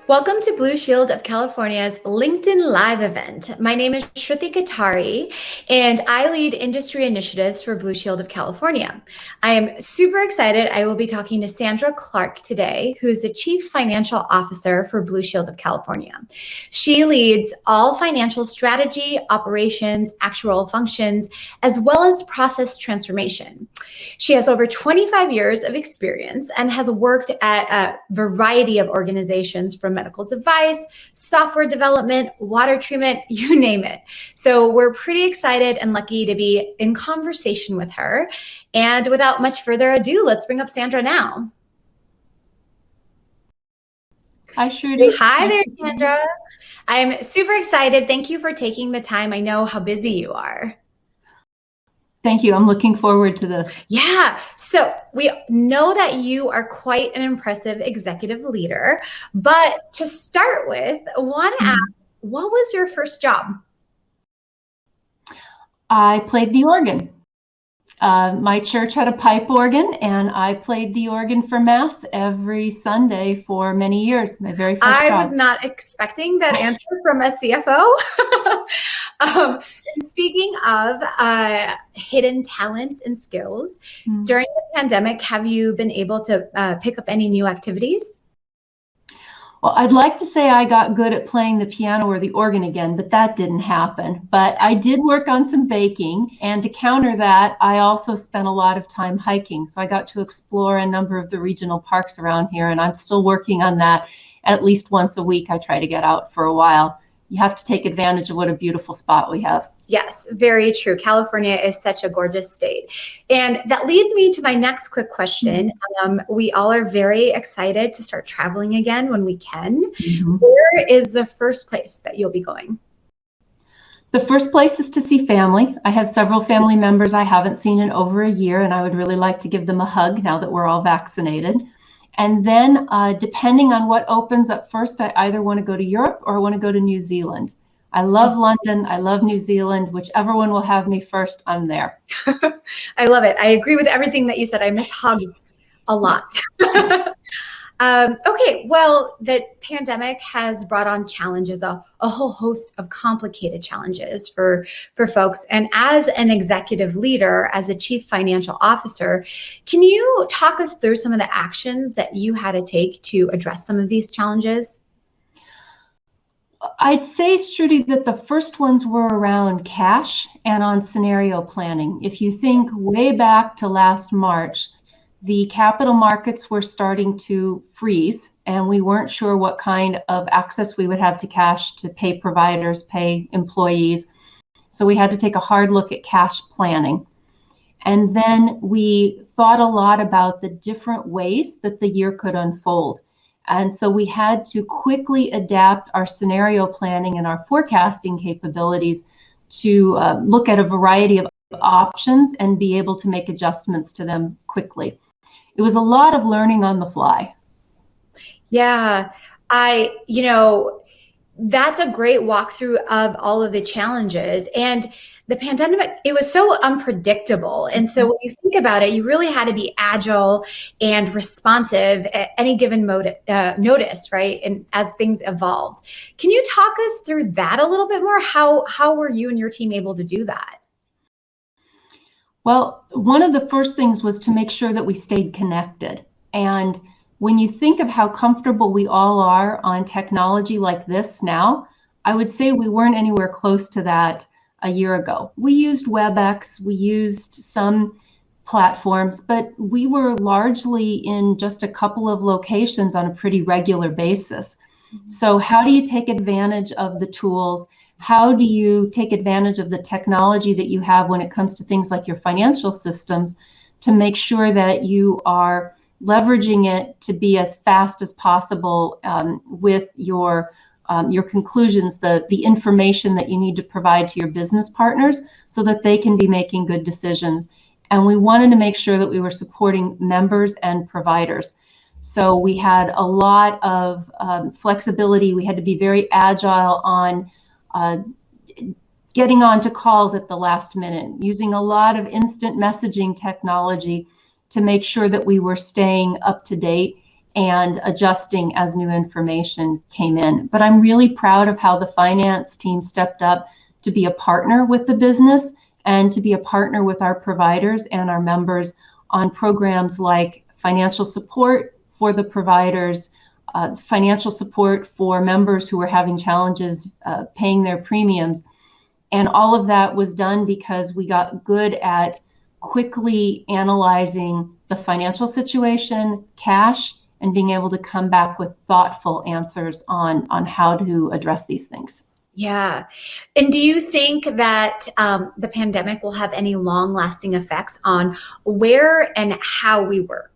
Welcome to Blue Shield of California's LinkedIn Live event. My name is Shruti Katari, and I lead industry initiatives for Blue Shield of California. I am super excited. I will be talking to Sandra Clarke today, who is the Chief Financial Officer for Blue Shield of California. She leads all financial strategy, operations, actuarial functions, as well as process transformation. She has over 25 years of experience and has worked at a variety of organizations from medical device, software development, water treatment, you name it. So we're pretty excited and lucky to be in conversation with her. And without much further ado, let's bring up Sandra now. Hi, Shruti. Hi there, Sandra. I'm super excited. Thank you for taking the time. I know how busy you are. Thank you. I'm looking forward to this. Yeah. So we know that you are quite an impressive executive leader, but to start with, I want to ask, what was your first job? I played the organ. My church had a pipe organ, and I played the organ for Mass every Sunday for many years. My very first job. I was not expecting that answer from a CFO. And speaking of hidden talents and skills, during the pandemic, have you been able to pick up any new activities? Well, I'd like to say I got good at playing the piano or the organ again, but that didn't happen. But I did work on some baking, and to counter that, I also spent a lot of time hiking. So I got to explore a number of the regional parks around here, and I'm still working on that. At least once a week, I try to get out for a while. You have to take advantage of what a beautiful spot we have. Yes, very true. California is such a gorgeous state. And that leads me to my next quick question. We all are very excited to start traveling again when we can. Where is the first place that you'll be going? The first place is to see family. I have several family members I haven't seen in over a year, and I would really like to give them a hug now that we're all vaccinated. And then depending on what opens up first, I either want to go to Europe or I want to go to New Zealand. I love London. I love New Zealand. Whichever one will have me first, I'm there. I love it. I agree with everything that you said. I miss hugs a lot. Okay, well, the pandemic has brought on challenges, a whole host of complicated challenges for folks. And as an executive leader, as a chief financial officer, can you talk us through some of the actions that you had to take to address some of these challenges? I'd say, Shruti, that the first ones were around cash and on scenario planning. If you think way back to last March, the capital markets were starting to freeze, and we weren't sure what kind of access we would have to cash to pay providers, pay employees. So we had to take a hard look at cash planning. And then we thought a lot about the different ways that the year could unfold. And so we had to quickly adapt our scenario planning and our forecasting capabilities to look at a variety of options and be able to make adjustments to them quickly. It was a lot of learning on the fly. Yeah, that's a great walkthrough of all of the challenges. And the pandemic, it was so unpredictable. And so when you think about it, you really had to be agile and responsive at any given notice, right? And as things evolved. Can you talk us through that a little bit more? How were you and your team able to do that? Well, one of the first things was to make sure that we stayed connected. And when you think of how comfortable we all are on technology like this now, I would say we weren't anywhere close to that a year ago. We used WebEx, we used some platforms, but we were largely in just a couple of locations on a pretty regular basis. So how do you take advantage of the tools? How do you take advantage of the technology that you have when it comes to things like your financial systems to make sure that you are leveraging it to be as fast as possible with your conclusions, the information that you need to provide to your business partners so that they can be making good decisions. And we wanted to make sure that we were supporting members and providers. So we had a lot of flexibility. We had to be very agile on getting onto calls at the last minute, using a lot of instant messaging technology to make sure that we were staying up to date and adjusting as new information came in. But I'm really proud of how the finance team stepped up to be a partner with the business and to be a partner with our providers and our members on programs like financial support for the providers, financial support for members who are having challenges paying their premiums. And all of that was done because we got good at quickly analyzing the financial situation, cash, and being able to come back with thoughtful answers on how to address these things. Yeah. And do you think that the pandemic will have any long-lasting effects on where and how we work?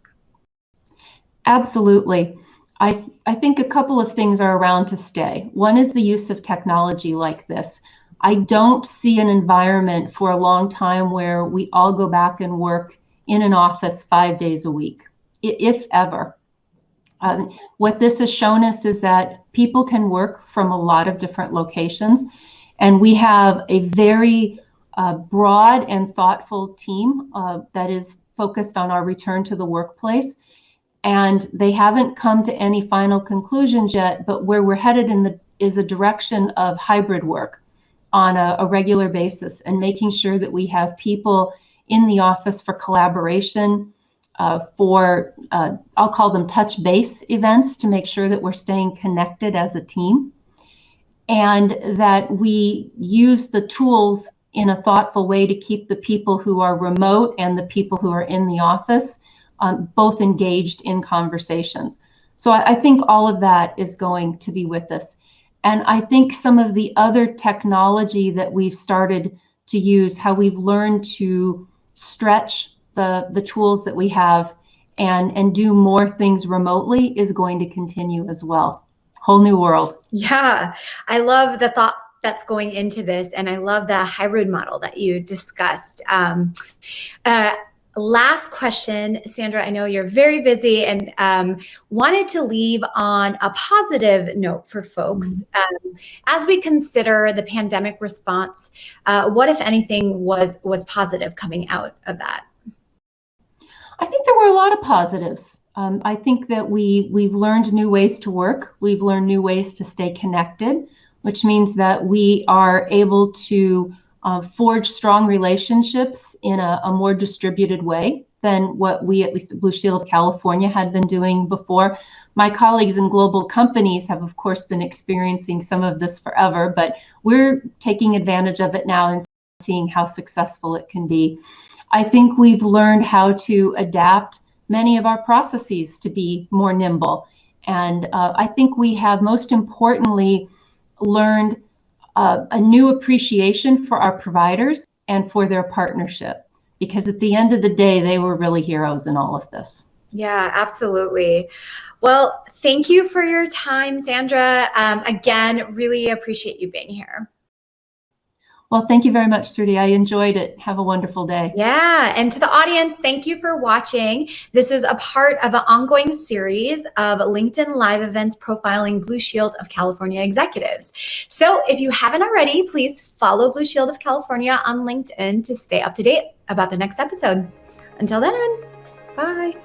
Absolutely. I think a couple of things are around to stay. One is the use of technology like this. I don't see an environment for a long time where we all go back and work in an office 5 days a week, if ever. What this has shown us is that people can work from a lot of different locations, and we have a very broad and thoughtful team that is focused on our return to the workplace. And they haven't come to any final conclusions yet, but where we're headed is a direction of hybrid work on a regular basis, and making sure that we have people in the office for collaboration, for I'll call them touch base events, to make sure that we're staying connected as a team, and that we use the tools in a thoughtful way to keep the people who are remote and the people who are in the office both engaged in conversations. So I think all of that is going to be with us. And I think some of the other technology that we've started to use, how we've learned to stretch the tools that we have and do more things remotely, is going to continue as well. Whole new world. Yeah, I love the thought that's going into this, and I love the hybrid model that you discussed. Last question, Sandra, I know you're very busy, and wanted to leave on a positive note for folks. As we consider the pandemic response, what, if anything, was positive coming out of that? I think there were a lot of positives. I think that we've learned new ways to work. We've learned new ways to stay connected, which means that we are able to forge strong relationships in a more distributed way than what we, at least at Blue Shield of California, had been doing before. My colleagues in global companies have, of course, been experiencing some of this forever, but we're taking advantage of it now and seeing how successful it can be. I think we've learned how to adapt many of our processes to be more nimble. And I think we have, most importantly, learned a new appreciation for our providers and for their partnership, because at the end of the day, they were really heroes in all of this. Yeah, absolutely. Well, thank you for your time, Sandra. Again, really appreciate you being here. Well, thank you very much, Trudy. I enjoyed it. Have a wonderful day. Yeah. And to the audience, thank you for watching. This is a part of an ongoing series of LinkedIn Live events profiling Blue Shield of California executives. So if you haven't already, please follow Blue Shield of California on LinkedIn to stay up to date about the next episode. Until then, bye.